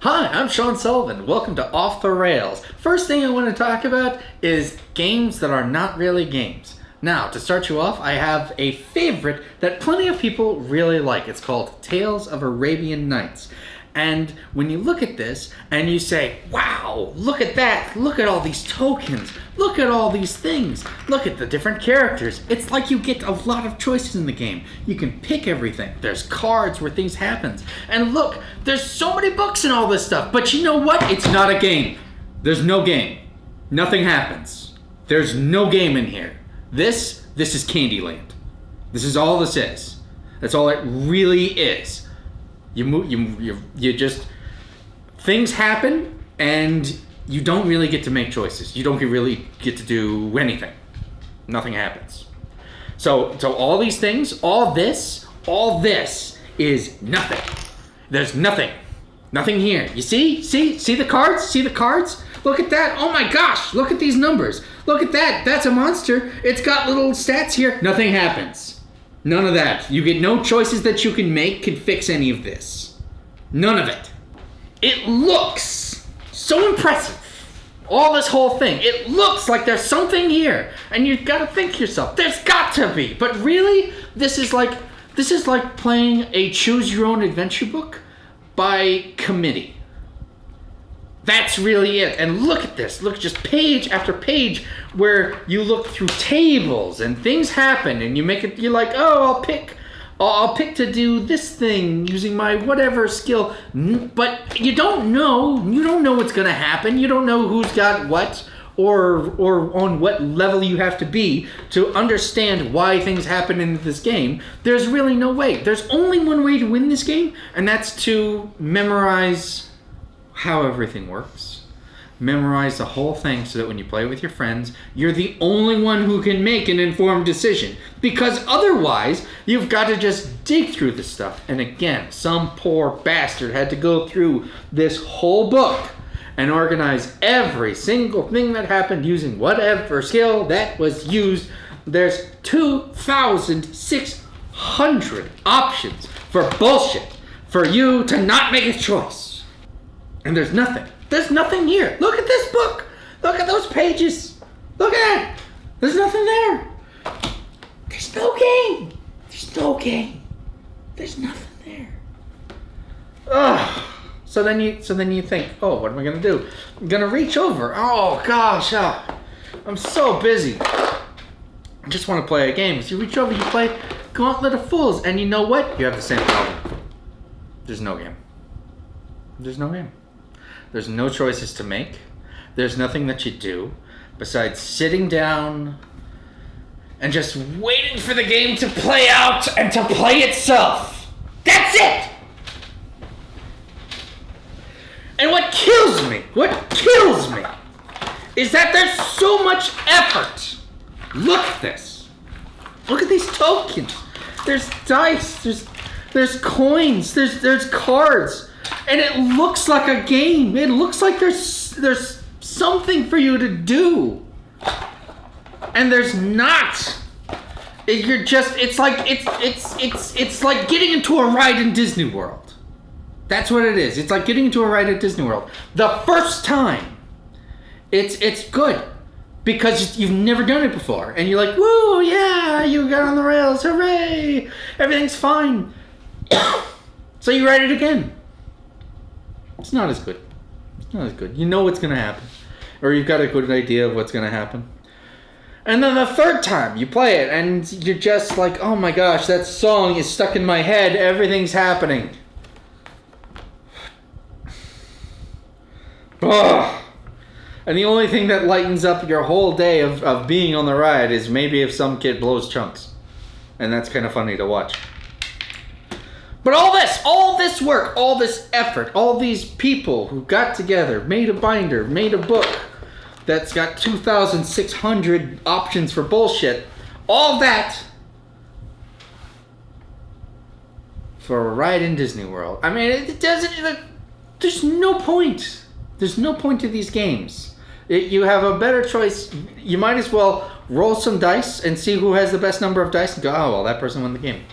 Hi, I'm Sean Sullivan. Welcome to Off the Rails. First thing I want to talk about is games that are not really games. Now, to start you off, I have a favorite that plenty of people really like. It's called Tales of Arabian Nights. And when you look at this and you say, wow, look at that, look at all these tokens, look at all these things, look at the different characters. It's like you get a lot of choices in the game. You can pick everything. There's cards where things happen. And look, there's so many books and all this stuff. But you know what? It's not a game. There's no game. Nothing happens. There's no game in here. This is Candyland. This is all this is. That's all it really is. You just, things happen and you don't really get to make choices. You don't really get to do anything. Nothing happens. So all these things, all this is nothing. There's nothing. Nothing here. You see the cards? See the cards? Look at that. Oh my gosh, look at these numbers. Look at that. That's a monster. It's got little stats here. Nothing happens. None of that. You get no choices that you can make can fix any of this. None of it. It looks so impressive. All this whole thing. It looks like there's something here. And you've got to think to yourself, there's got to be. But really, this is like playing a choose your own adventure book by committee. That's really it. And look at this. Look, just page after page where you look through tables and things happen and you make it, you're like, oh, I'll pick to do this thing using my whatever skill. But you don't know what's going to happen. You don't know who's got what or on what level you have to be to understand why things happen in this game. There's really no way. There's only one way to win this game, and that's to memorize how everything works. Memorize the whole thing so that when you play with your friends, you're the only one who can make an informed decision. Because otherwise, you've got to just dig through this stuff. And again, some poor bastard had to go through this whole book and organize every single thing that happened using whatever skill that was used. There's 2,600 options for bullshit for you to not make a choice. And there's nothing. There's nothing here. Look at this book. Look at those pages. Look at it. There's nothing there. There's no game. There's no game. There's nothing there. Ugh. So then you think, oh, what am I gonna do? I'm gonna reach over. Oh gosh, I'm so busy. I just want to play a game. So you reach over, you play Gauntlet of Fools, and you know what? You have the same problem. There's no game. There's no game. There's no choices to make. There's nothing that you do besides sitting down and just waiting for the game to play out and to play itself. That's it! And what kills me is that there's so much effort. Look at this. Look at these tokens. There's dice, there's coins, there's cards. And it looks like a game. It looks like there's something for you to do. And there's not. It's like getting into a ride in Disney World. That's what it is. It's like getting into a ride at Disney World. The first time, it's good. Because you've never done it before. And you're like, woo, yeah, you got on the rails, hooray. Everything's fine. So you ride it again. It's not as good. It's not as good. You know what's going to happen. Or you've got a good idea of what's going to happen. And then the third time you play it and you're just like, oh my gosh, that song is stuck in my head. Everything's happening. Ugh. And the only thing that lightens up your whole day of being on the ride is maybe if some kid blows chunks. And that's kind of funny to watch. But all this work, all this effort, all these people who got together, made a binder, made a book that's got 2,600 options for bullshit, all that for a ride in Disney World. I mean, it doesn't, there's no point. There's no point to these games. You have a better choice. You might as well roll some dice and see who has the best number of dice and go, oh, well, that person won the game.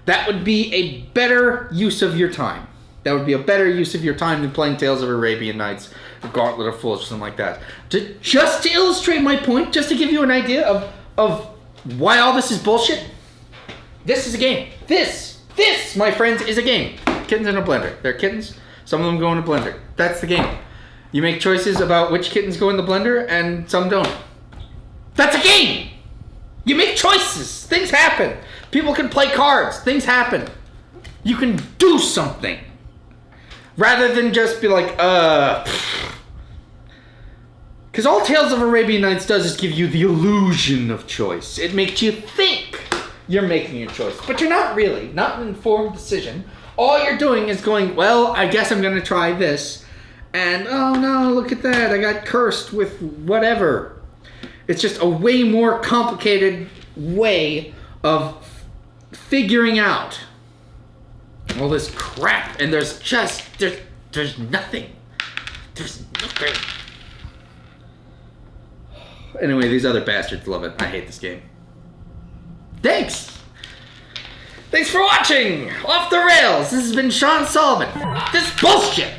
That would be a better use of your time. That would be a better use of your time than playing Tales of Arabian Nights, or Gauntlet of Fools, or something like that. Just to illustrate my point, just to give you an idea of why all this is bullshit, this is a game. This, my friends, is a game. Kittens in a blender. They're kittens. Some of them go in a blender. That's the game. You make choices about which kittens go in the blender, and some don't. That's a game! You make choices. Things happen. People can play cards. Things happen. You can do something. Rather than just be like, Because all Tales of Arabian Nights does is give you the illusion of choice. It makes you think you're making a choice. But you're not really. Not an informed decision. All you're doing is going, well, I guess I'm going to try this. And, oh no, look at that. I got cursed with whatever. It's just a way more complicated way of figuring out all this crap. And there's nothing. There's nothing. Anyway, these other bastards love it. I hate this game. Thanks for watching Off the Rails. This has been Sean Sullivan. This bullshit.